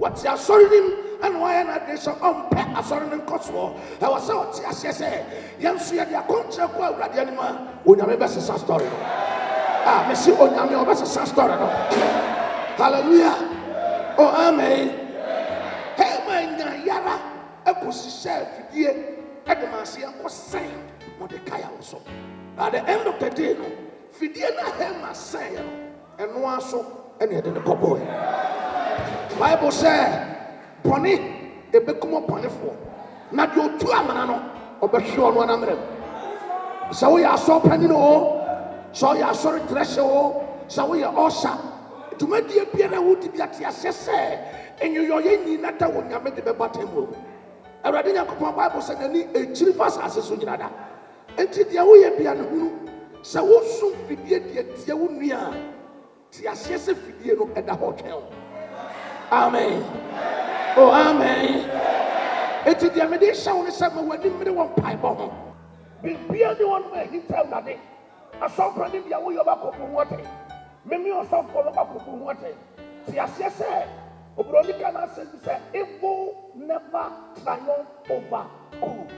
What's your sorry and why an addition on pet a sorry and Kwadwo? I was out, yes, yes, you are contract well, Radianima, when you have a story. Ah, Messi, on your best story. Hallelujah. Oh, amen. Hey, my Yara, a pussy self, dear, at the Marcia was saying, Mordecai also. At the end of the day, Fidiana Hema say, and no one so, and he didn't go boy. Bible said, Bonnie, a become a for. Not your 2 amanano, or but sure one amre. So we are so penny, so you are sorry, treasure, so we are all shot. To make the appear would be at your say, and you are in that one, you made the bottom. I read in your Bible said, a chief as a sunada. Until the way be an so what soon be the Tiawunia, Tiasiasa Fidio at the hotel. Amen. Oh, amen. It's the meditation on the summer when you made one pipe on. Be the one where he tell that I saw Prah the way of a cup of water. Many of some follow up of water. Tiasiasa, Obronica said, it will never triumph over good.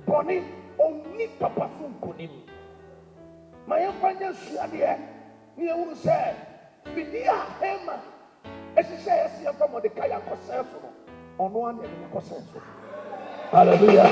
Bonnie. Only Papa Funkunim. My employer Shadia, near who said, Vidia Hema, as she says, you from the Kaya Kosenso, on one and in Kosenso. Hallelujah.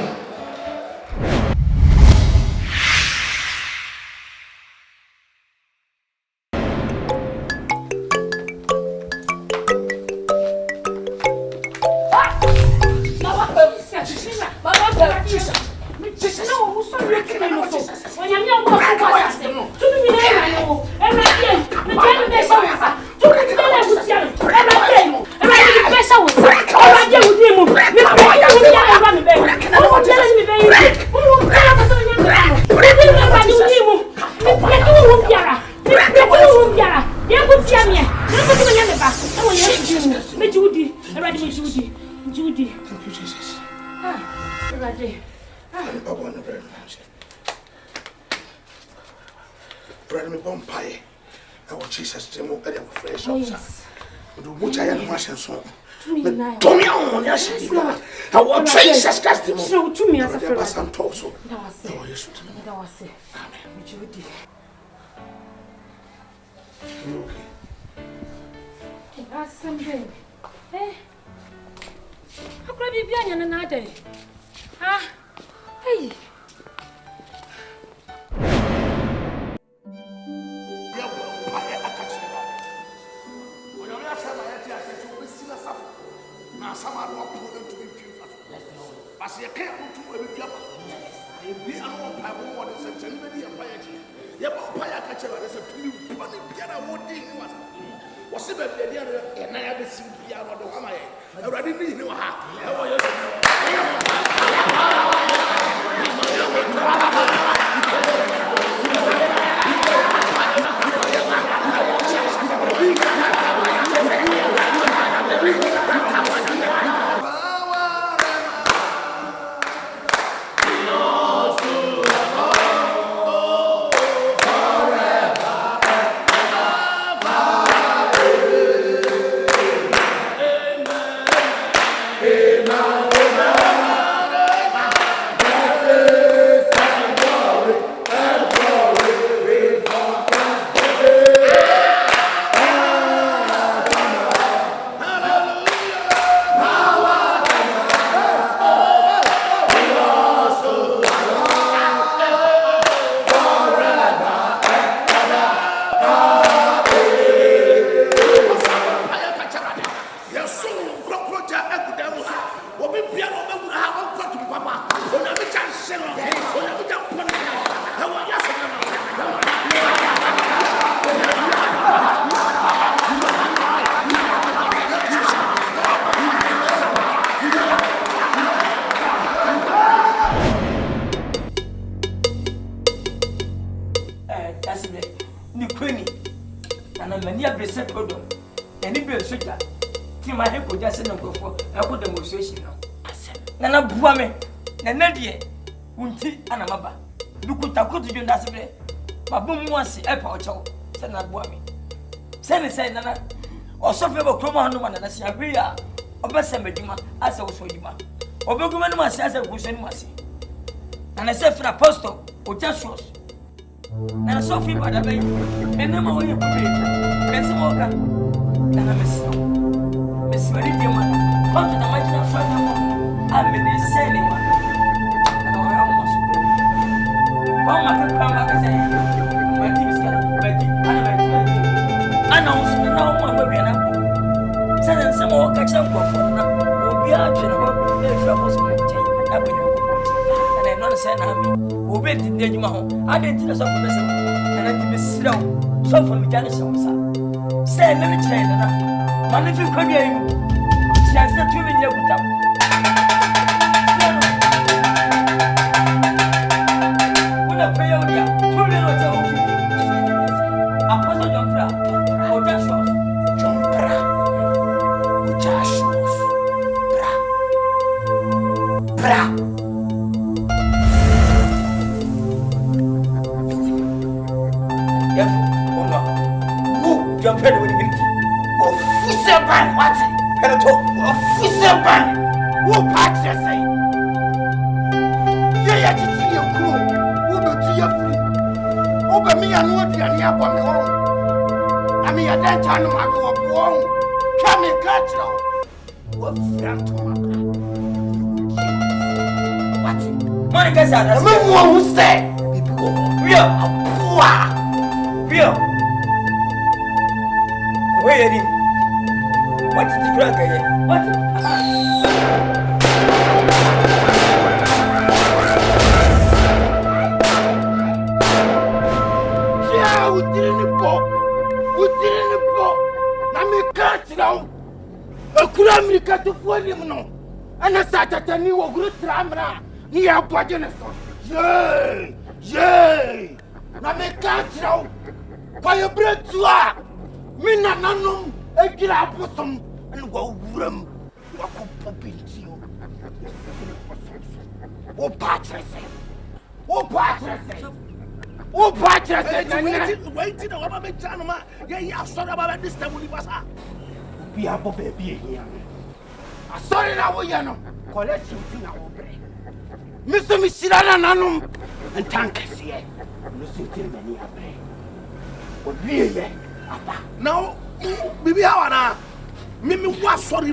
I want Jesus Christ to me as a person also. That was it. Amen. You okay? That's something. Eh? How could I be behind another day? Ah? Hey. As you can't do a bit of be an old pie more than such anybody and piety. Yet, Paya Catcher is a new funny piano. What did you want? Was it the other and I haven't seen piano? I already knew how. Nana buame, nana die, unti anamaba. Dukuta kutu junda sibre. Mabumu wasi epa ocho. Sana buame. Sene nana. Osofe bo kroma hanu mana nasi abia. Obasa meduma asa wo so duma. Obeguma no mase asa guso no mase. And I said for apostle o just shows. And I saw people that way. And then my way to pray. And some more can. And I miss very dear man. Come to the magic of I'm in the same one. And I almost. One man can come back and say, my team is going to be I know now one will be an apple. Send some more catch up for now. We'll be out in a home if I was going to change. And I'm not saying I'm Obey the Dejuma. I didn't tell us of the vessel. And I did slow. So for me, Janice, say, let me train her. Man, if you could hear you, she has said 2 million without. When I pray over here, 2 million without. Apostle John Prah, or Joshua. John Prah, or Joshua. Prah. Jump in with him. Officer ban, what? And I told officer ban. Who parts you say? Yeah, to see your crew. Who do to your free? Over me and what you are near for me home. I mean, I don't turn my go up home. Come and catch you. What friend to my what? My guess I don't who say. We are poor. We are. Where are you? What is the crack again? What? Yeah, we didn't go. Now me catch now. A cram cut to fool him no. And I sat at a new good tramra. Near Pajanison. Yay! Now me catch now. By a bread to her. Mina nanum egira bosom and go wurm wako popinti o patrese wait na wama be jano ma ye asori aba this time we pasa bi abo baby here asori na wo ye no collect you na wo bre miso mi sirana nanum and tankese no sinti mani abre o biye now, baby, how na? Me was sorry.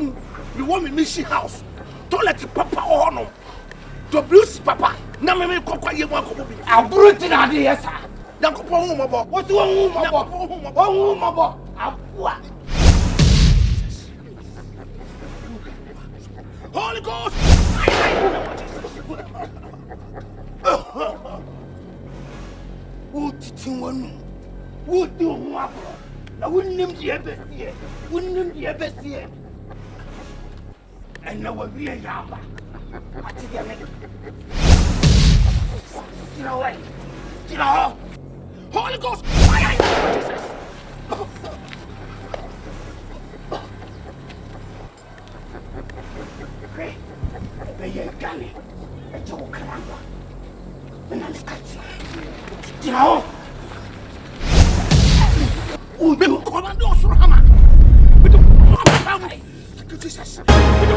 You want me mission house? Toilet papa or no? To bruise papa. Now me kokwa ye wan ko bi. Abruti na de yes sir. Donkoh home abo. What you home abo? Home abo. Abua. Holy Ghost. Who did one? Who do one? I wouldn't name the best year. And now we'll be a yamba. What did you make? You know what? You know, Holy Ghost! Jesus! Pray. Be a galley. A joke. And I'm catching. You know? We will command us from Hama. We do family. Jesus. We do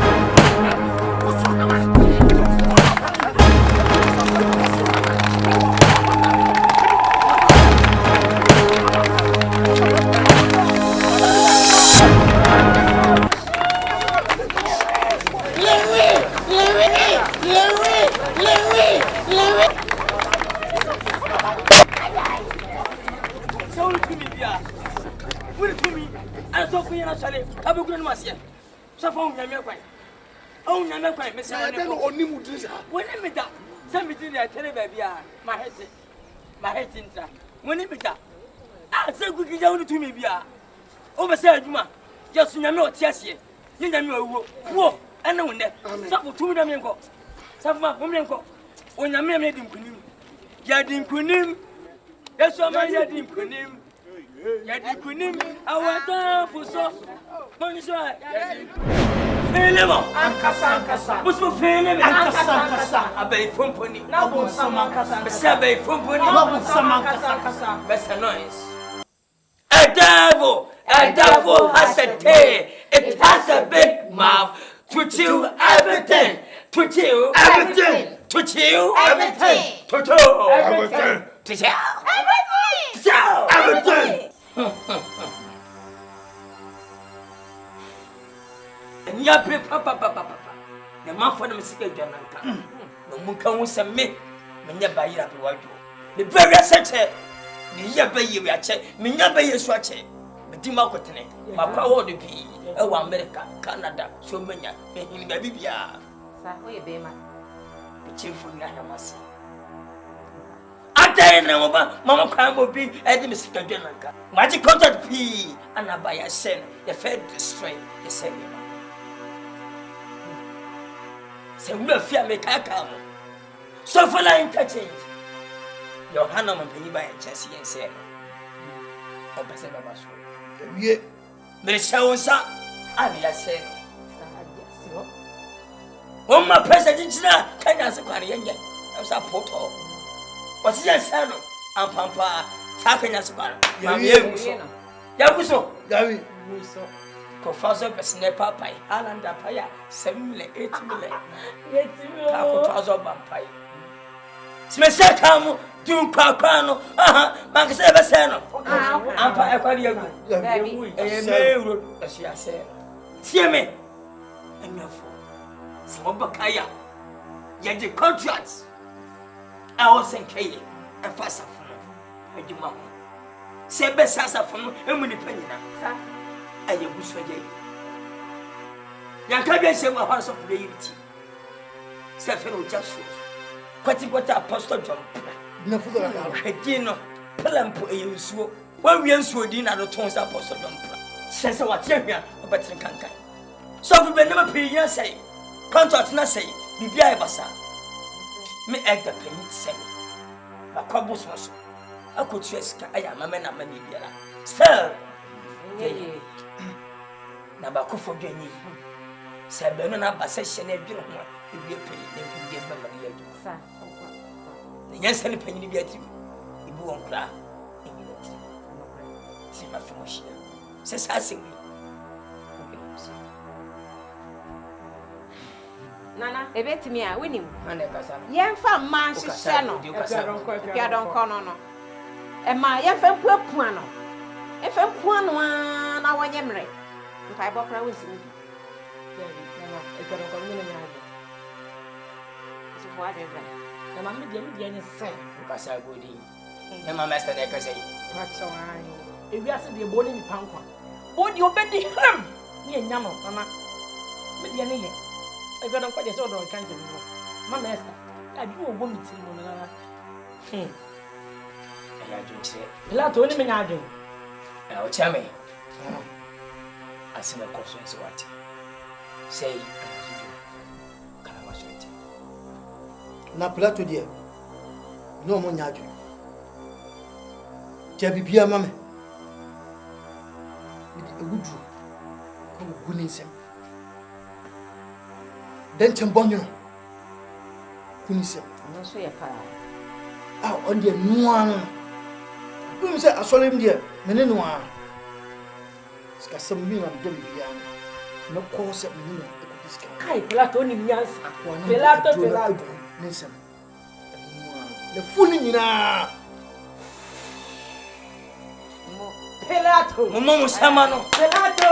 so for me kwai oh nyame kwai me se oni mudri sa woni me da se me di na tere ba bia ma heti ntra woni me da a se gugi ja woni tumi bia o be se aduma je so nyame o tiasie ni nyame o wo ene wonne so for tumi da me nko so for ma me nko o nyame me di nkunim ya di nkunim yeso ma ya di nkunim ya di nkunim awata fuso Bonjour. Félemo. Ankasa. Musu félemo. Ankasa. Abei fomponi. Na bo samankasa. Besa abei fomponi. Na bo samankasa. Besa noise. A devil has a tail. It has a big mouth. To chill. Everything. To chill. Everything. To chill. Everything. To chill. Everything. And ya papa. The man for them sick again. No munka who send me. Menya bayi na biwaju. The very seche. Minya bayi we ache. Minya bayi so ache. Medi ma kotene. Papa wo de bi. E wa America, Canada, so menya. Me hin ga bibia. Sa o ye be ma. Be cheerful na hamasi. Ate na oba mama kwa mo bi e de misika dwe nanka. Maji contact bi anabaya sen. The fed destroy the same. Se wura fia me kaka mo. So for line catching. Your hand on penny by chance and say. O pese baba so. Wie. Me shawo sa abi ya say. O ma president na kanya se kware yenye. E sa poto. O si ya say no ampampa ta kanya se kware. Ma me eguso. Ya guso. Gawi. Muso. Professor Besne Papai, Alanda Paya, 7 million, 8 million. 8 million. Kako trouser bampai. Smesa kamu du kwano. Bank say be say no. Ampa e kwari agu. E me road asia say. Tie me. Enyafo. Se mo bakaya. Ye the contracts. I was in K. E fasa funu. Aduma ho. Se be sasa funu emu ni panyina. Sa aye buswaje yanka bia shema house of reality sefero jaso kwati apostle John Prah Na fuga ka. hwedino pelampo eyensuo wa wiensuo din na do ton sa apostle John Prah sese wate ahua obetre kankan so fi be nema pinya sei contract na sei bibia e basa me egda permit sei akobus so akotu esika aya mama na mama biara still na ba kofo dwani se be no na ba se hye na adwene ho e bi pe na bi ba ma ya du sa na nyansa ne panyi bi ati e bi won kra e bi ati ti ma fi mo hye se sa se wi nana ebetimi a wenim ana ka sa yemfa man hye no pia Donkoh no e ma yemfa mpuapua no efa mpuan no na wonye mre mpa e bokra wonsimi nana e Donkoh no nya ado so fo ade bra na ma me dia ni se ka sa godi na ma master na ka sei pacho ai e wi ase de boni ni pankwa odi obedi ham ni enya no nana me dia ni ye e Donkoh de so do kan se no ma master abi wo bo mi ti no nana ya junche Plato ni me nya ado o chame asema koso nse wati sei kana waswete Na plato dia. No mo nyaadwe. Tia bibia mame. Ewudu. Ko guni nsem. Den chembonyo. Guni nsem. no so ye pa On dia nuan. Dum se asolem dia. Mene nuan. Ska sambi na dem bia. No ko se mene no ekotiska. kai Plato ni nyansa Plato Nisem. Le funi nyina. Plato mama musama no Plato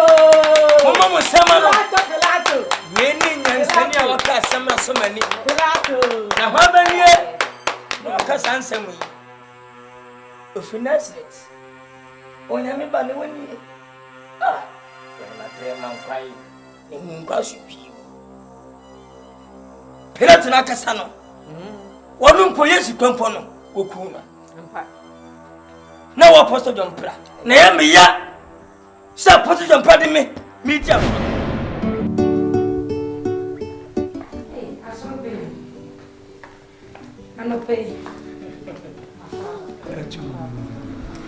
mama musama no Plato yeni nyansani a waka asema so mani Plato na ho banie no ka sansem yi ofinaslet onyame ba ne wani na prema nkwai ni nkwa supi Pilato na kasa no wonu mpo Yesu kwampo no okuma mpa na wo apostle John Prah na ya me ya sa apostle John Prah de me media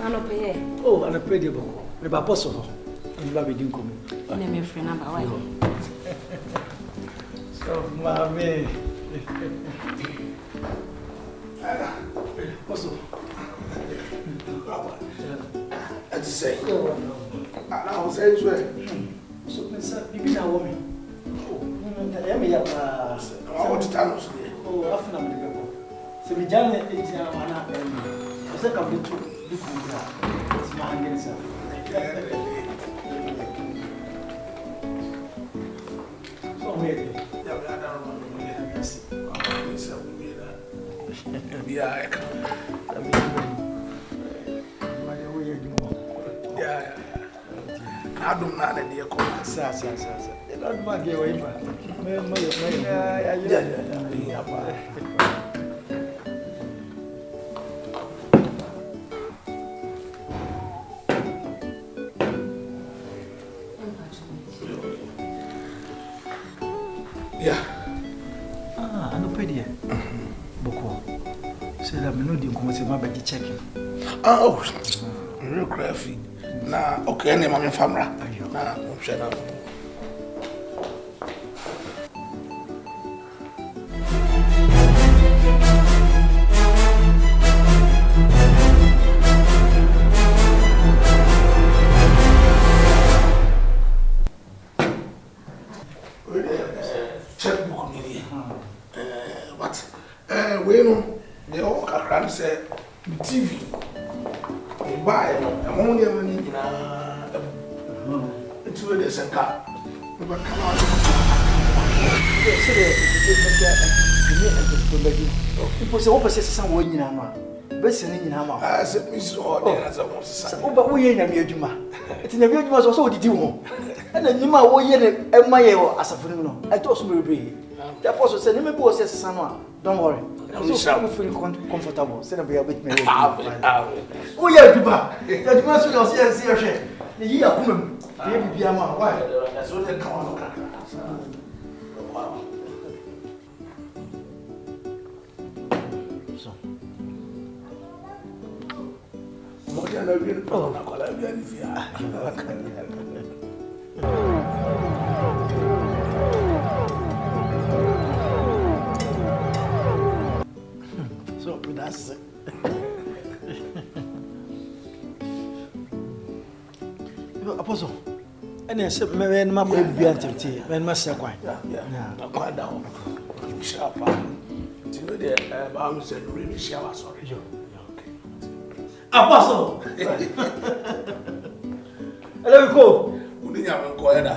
Anope. Oh, anope de boko. Le ba poso ho. Ni ba be din komi. Ina me free number why? So, mami. Poso. I just say. I was saying, So, pensa, bibi na wo mi. Oh, ya me ya dia want to tell us. Oh, after I'm the people. So we jam it in Jamana. I said, come to the Kunda. It's my hand, sir. So, wait. Yeah, I don't know that they call it. Sir. You don't mind getting away, man. Yeah. I know pretty. Boko. Say that me know the come my body checking. Oh, real crafty. Nah, okay, name my family. Nah, I'm sure now. Checkbook me. What? We know they all can say TV. They buy among them in it's really a center. But come on. People say, what is someone in Ama? Best in Ama. I said, Miss Order as I want to say. Oh, but we ain't a Juma. It's in the view was also the Dumo. And then you might weigh a Mayo as a phenomenon. I told you, be. The apostle said, maybe was a son. Don't worry. I'm so feel comfortable. Send a bit with me. Oh, yeah, Duba. That must be a serious. The year, baby, be a man. Why? That's what they call it. So that's it. Apostle, and I said, man, my baby be activity, man, my second. Yeah, quite down. Sharp. You know, the Bible said, really, shower, sorry. Apostle! Let me go. Who did you have a coeda?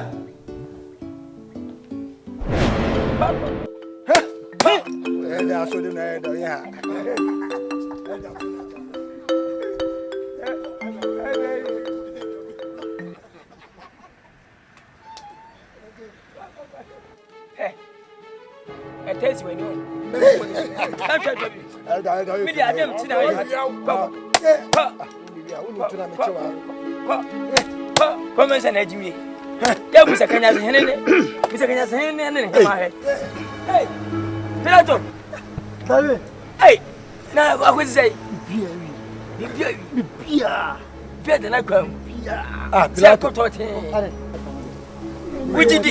I saw them there, yeah. Hey, I tell you when you. Media, I don't come and edge me. Yeah, Mr. Kanyas, Mr. Kanyas, hey, Pilato. Hey, now I would say, better than I come. Pilato. Which did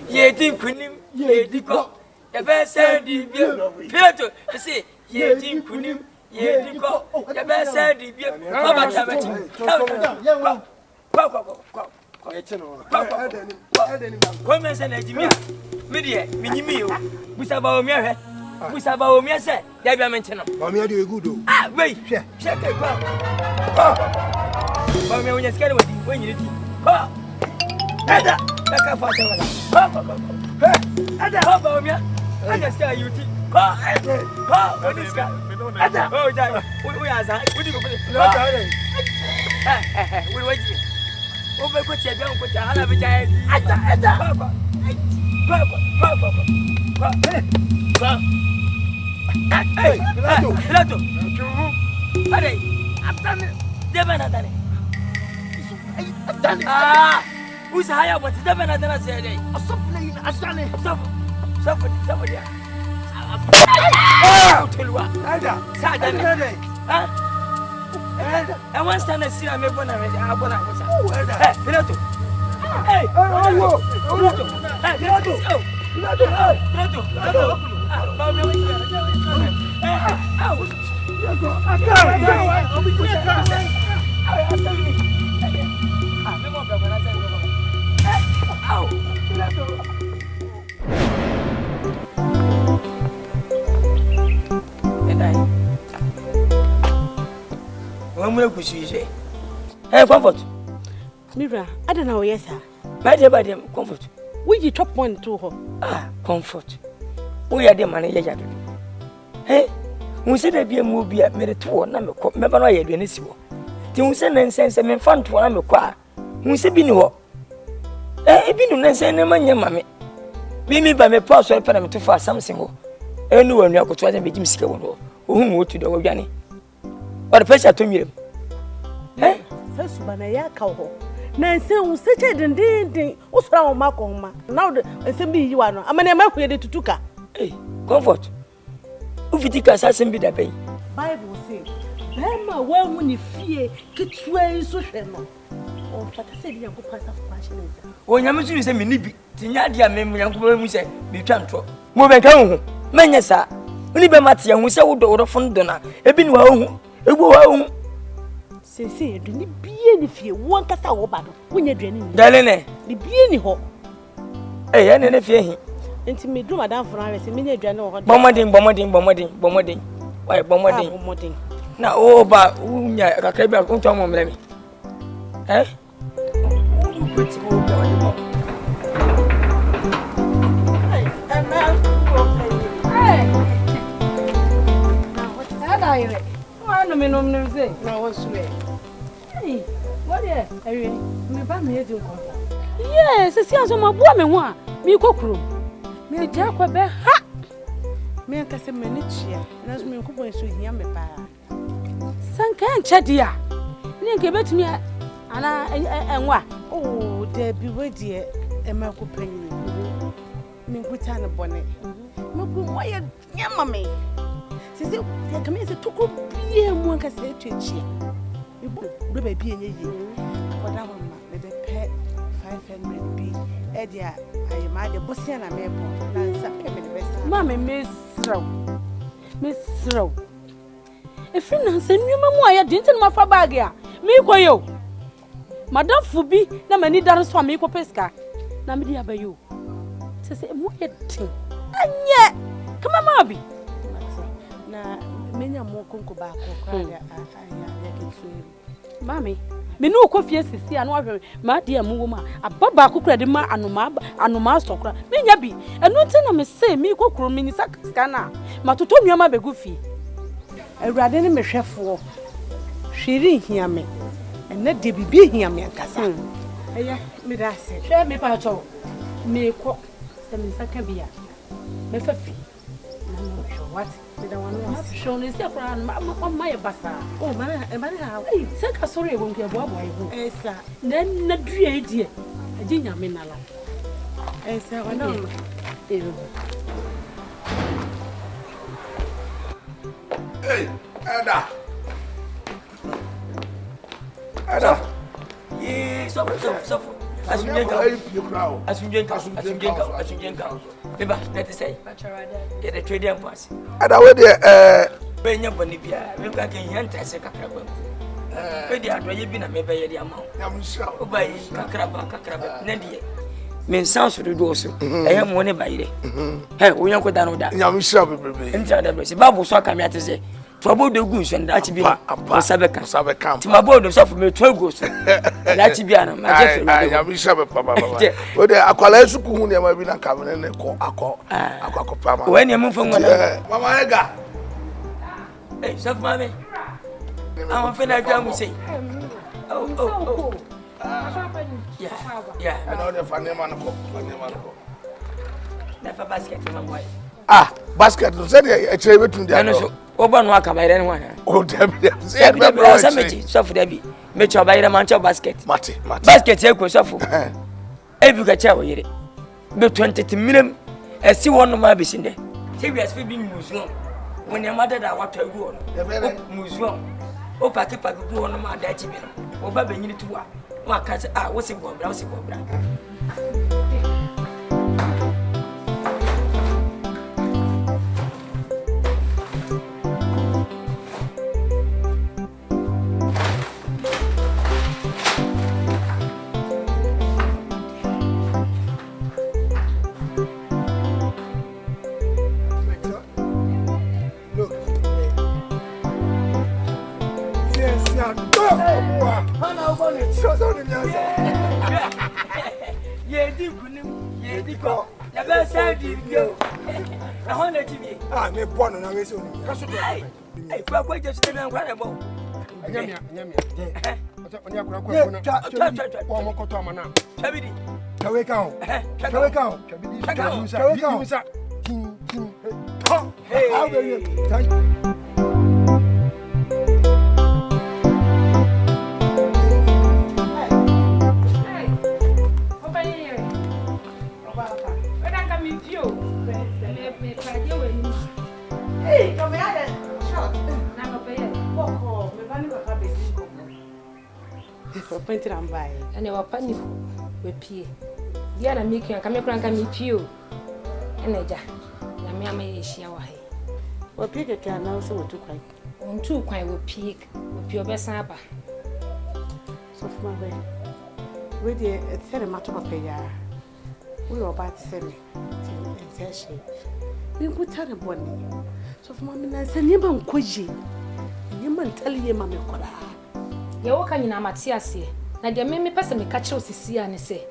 ye think him, ye did go. The best said, Pilato, say, ye think him, ye did go. The best said, come and send a Jimmy. Media, Minimio, Busaba Mia, Busaba Mia said, Debbie mentioned. Mamma, do you good? Ah, wait, check it. Mamma, when you're scared with you, when you do. Ada, like a father. Ada, Mamma, I just tell you. What is that? Ada, oh, we are that. What do you we wait. Over what you don't put your hand of a giant. Hey, Lato. I've done it. Never done it. I've done it. Ah, who's higher? What's never done it? I'm suffering. I've done it. Somebody. I'll tell you what. Saturday. Huh? And once time I see I'm going to hey, Pilato. Hey, Pilato. mwe kusuye. Eh, comfort. Mira, I don't know, yes, sir. My dear, comfort. We you top one to her. Ah, comfort. We are the money, ya. Eh? We said there be a movie at Mediterranean, never know you do any so. Till we send and send some fun to one of we say be no. Eh, be no send no money, mammy. Be me by my pass or put to fast something. Anyone you could try to be Jim Skill, whom would to the Organi. But the pressure to me. Eh? Says Banaya cow. Nancy will sit it and ding, what's wrong, Macoma? Now, the same be you are. I'm an American to Tuka. Eh, comfort. If you take assassin be the bay. Bible says, Emma, well, when you fear, get way so shallow. Oh, but I said you could pass off passion. When you mention say me nibi, Tinyadia memory and go say be tantro. Move come, Manasa. Only by Matia, who said would order from Donna, a bin well, a go. Say, do you be any fear? One cast our battle when you're draining. Darling, the be any hope. Eh, and if you Into me, do Madame for us, a minute journal. bombarding. Why bombarding? Now, oh, but I can't be a good time. Eh? Yes, I see as my woman one. Me cockroach. Me jack ha. Me and Cassie Menichia, and as me could so hear me by. San can't chat dear. You give it to me and what? Oh, there be way dear, and my companion. Me put on a bonnet. No good, why you mammy? Says it, there come as a took be and one can say to cheer. You would be in a year. What I want, let the pet 500 be. Eddie, I am at the Bossian American, and some the best. Mammy, Miss Row. A friend and send you, Mamma, I didn't my fabagia. Me go you. Madame Fubi, na many dance for me, Pesca. Namidi by you. Says a more thing. And yet, come on, Mabby. Now, many are more conco back or cry. Mammy, me no coffee, see, and water, my dear Muma, a baba cook ready ma and no master. Me yabi, and not tell me say me cook room in Sakana, Matutonia my begoofy. I rather me chef for. She didn't hear me, and let Debbie be here, me and Nkansah. Me that said, Share me pacho. Me cook some second beer. Me fafi. What? Me don't want to show this around my bassa. Oh, man, how? Hey, take a sorry won't be a boy. Eh, sir. Then the idea. I didn't mean a lot. Eh, sir, I know. Hey, Ada. Yes, so. As you Remember, let us say, get a trade and pass. Ada, where the Benya Bonibia, we can enter a second. Where the other you been a maybe the amount. I'm sure. By Kakraba, Nadia. Men sounds to do so. I am one by day. Hey, we don't go down with that. I'm sure, baby. Enter the Babu so come here to say. Trouble the goose and that be a Sabeka. To my board of self me 12 goes. That be an I'm sure, Papa. Oh, the Aqualasu Kunia might be not coming in the Aqua. When you move from Mama Ega. Hey, self, mammy. I'm a friend I say. Oh. Yeah. I know the funny man. Never basket, my boy. Ah, basket, said a cherry between the Oban waka by anyone. Oh, Debbie, so for Debbie, make your buy the mancha basket. Mati. Basket, you could suffer. Every catcher, we but 20 million. I see one of my business there. Say we are speaking Muslim. When your mother that what I go on, Muslim. Oh, Paki go on my daddy. Oh, Baby, you need to work. What can I say? What's it called? Ye diko. Ya be send you. Na honda TV. Ah, me born na we say oni. Kaso do. Hey, kwa just na kwa na bo. Nyamia. Oni akura kwa na. Wa mo koto amana. Chabidi. Kawe ka. Chabidi. Hey. How are you? Thank you. Hey, come here, shot. Now go pay. Boko, me bani papa be go. For painting and buy. And you pani we pie. Dia na make you come kran me pie o. Eneja. Na me ama ye hia wa he. We pie keke na so wotu kwan. On tu kwan we pie obesan aba. So for my way. We dey say the matter papa ya. We about to say me. It's a we put her bonny. So for my na say niba nkoji. Niba ntali ye mama kola. Ye wo kan nyina mate ase. Na de me pese me ka kire osisi ane se.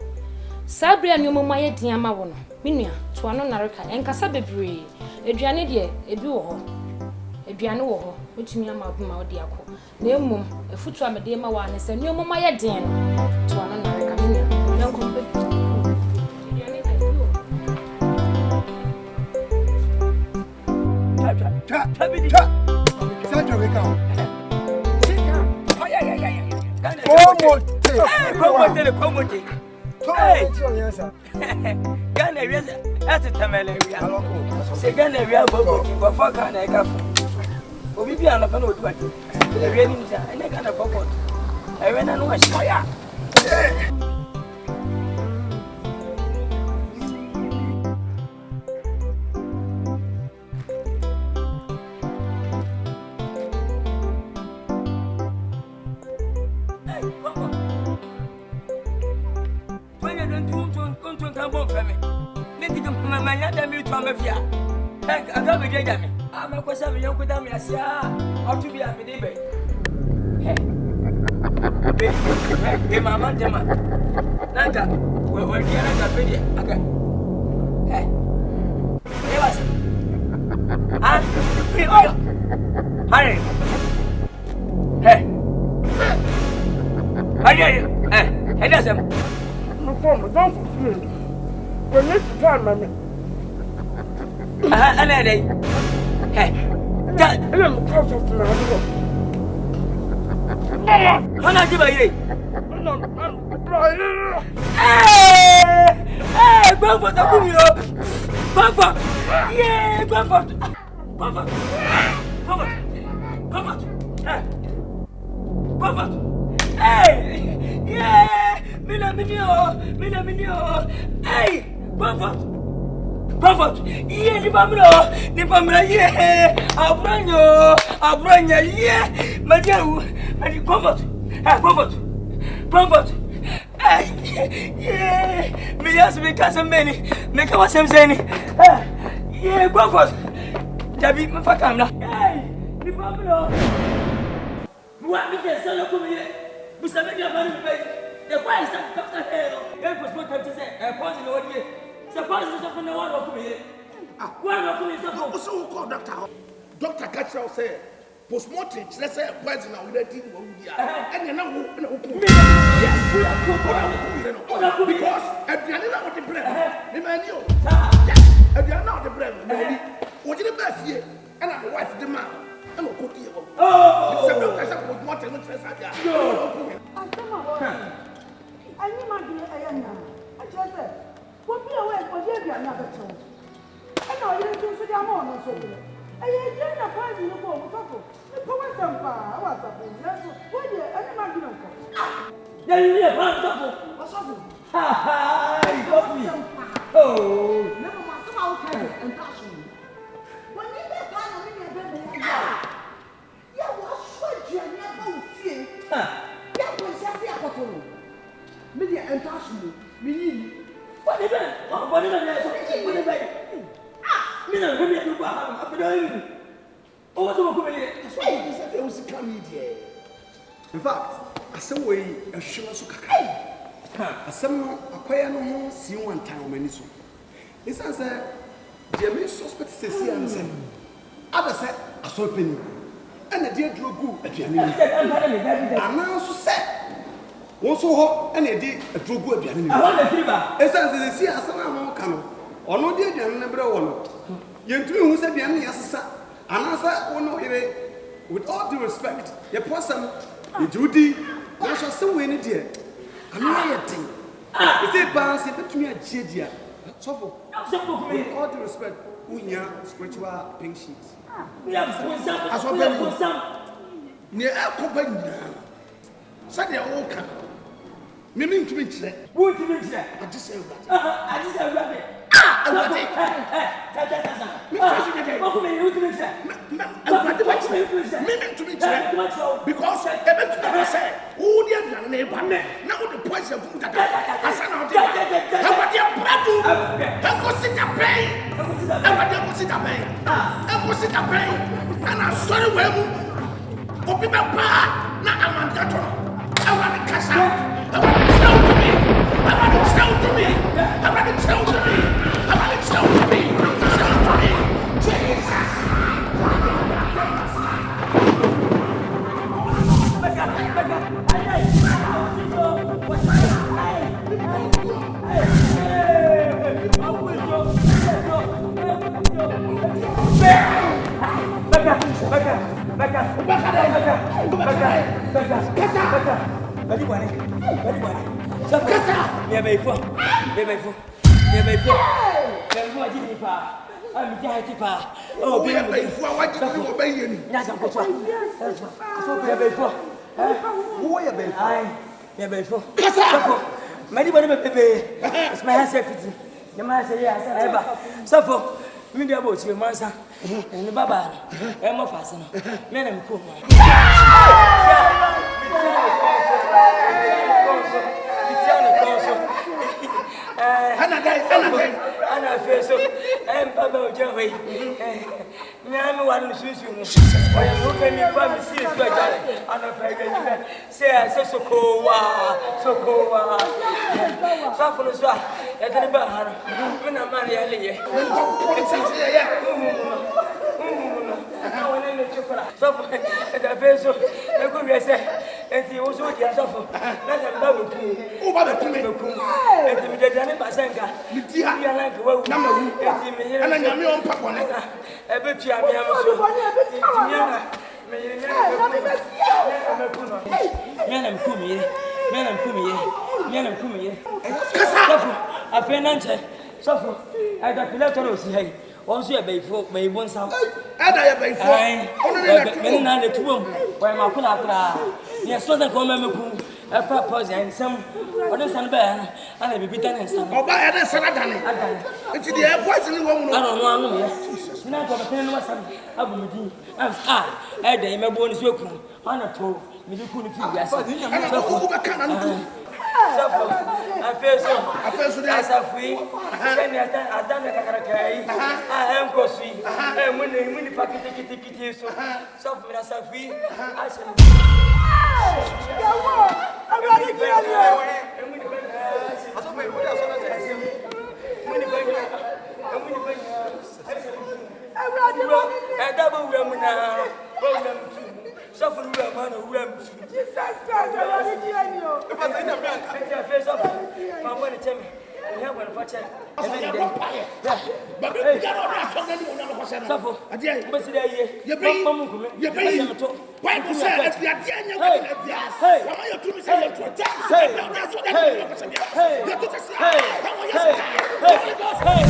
Sabria ni omo maye din ama wo no. Menua to ano nareka Nkansah bebre. Aduane de ebi wo ho. Aduane wo ho. Otumi ama buma wo de akọ. Na emum efutu amede ma wa ane se ni omo maye din no. To ano nareka menua. Yanko be. Chabidi. Send her wake up. Promote. Hey, Ghana, that's a Tamale. Say Ghana, we are both for fuck and I got. We be on a panel to it. The rainings and I got a pocket. I ran and watched fire. I'm a question of young Kudami. I say, how to be a baby. Hey, Mamma, Nanga, we're here at the video. Hey, give us. Hurry. Hey, hey, that's him. No problem, don't feel. We need to try, mammy. Hey, I'm close to my how not give a ye? Hey, go for the Kumio. Papa, yeah, go for Papa. Hey, yeah, Mina, hey, Prophet, yeah, the Pamela, yeah, Abranya, yeah, Madame, Prophet, yeah, me ask me cousin Benny, make our same saying, yeah, Prophet, Jabi, Mafakamla, hey, the Pamela, what we can sell up here, Busavia, the wife that Dr. Hero, that was what I said, I was in the one year. Suppose you from the one of me. One of me is so called Dr. Catchell said, postmortem, let's say, poison or letting and you know who. Yes, because at the end of the bread, the man you. Yes, at the end of the bread, what did the best year? And I'm wife the man. I'm a cookie. Oh, it's a postmortem. I knew my dear. I just said, what be away for you another time? I know you didn't see the amount of so. I didn't apply you for the power some power. What's up? What you any man do not. Then you have what's up? Ha ha! Got me. Oh, never mind. Somehow can and touch me. When you get time, I mean, you're yeah, what's you never see? Yeah, when you see a photo. Media and touch me. What is that? What is that? What is that? Me no come here to go up there. Oh, what's over here? Hey, this is the come here. In fact, I say we a sure so kai. Asɛm no akwaya no ho si one time o mani so. Isan sɛ deɛ me suspect sɛsi an sɛ ada sɛ asɔpani ɛna deɛ duro gu aduane mu. Ana so sɛ wo so hɔ ɛna de duro gu aduane mu. Isan sɛ sɛsi asɛm a mo ka no ɔno de aduane no brɛ wɔ no. Yɛntumi hu sɛ aduane yɛ sesa ana sɛ wo no yere with all due respect your person you duty na so sɛ we ni deɛ ana yɛ den. Is it balance between a jedia? So with all due respect, unya spiritual pink sheets. As well as near a company. Said they all come. Meaning to be clear. Who to be clear? I just say that. I just say rabbit. Because eventually say, who the neighbor now the poison of that I said, Badu, I was in the pain, I was in the pain, I was in the pain, and I saw the web of people. Now I'm on that. I want to cash out. I want to tell to me. I want to tell to me. I want to tell to me. I want to tell to me. Tell to me. Jesus. Me dey about you mansa and baba e mo fase no me na me ko ana feso em baba o jewe nyame wa no susu no o ye no ke mi fa mi si so ajare ana fa ga ni se sokowa so for so e de ba haro me na mari ya leye so e da feso e ko mi se enti wo so dia so na da ba wo ku o ba ku me enti mi de dane basenga Mi dia ya na ke wa na ma wu enti mi yere ana nyame on pa bone e be tua mi am so enti mi na me yere me ku no me na me ku mi yere sofo afi na nche sofo I da pilator o si hai on so e be bo nsam ada ya bai fo ono me na le tuom wa ma kula ye so da ko me ku e pa pause en sam on san ba na ana bibi tan en sam oba ya de sana dane enti de e voice ni wo mu no ana no anu ye na ko be no masam abu mi din e de me bo ni so ku ana to mi di ku ni fi ya sa ana ko be kana no Safo, afeso de asafui, seni adana kakarakai, enkosui, muni pakiti so. Safo mira safui, asem. Yawo, abani kiyo. Suffer where man or where Jesus Christ, I want to hear you. if I say that man, face off. I'm going to tell me. We have one watcher. But you cannot have Suffer. I did. But today, you bring why you say that you are hey, why are you to me say that's what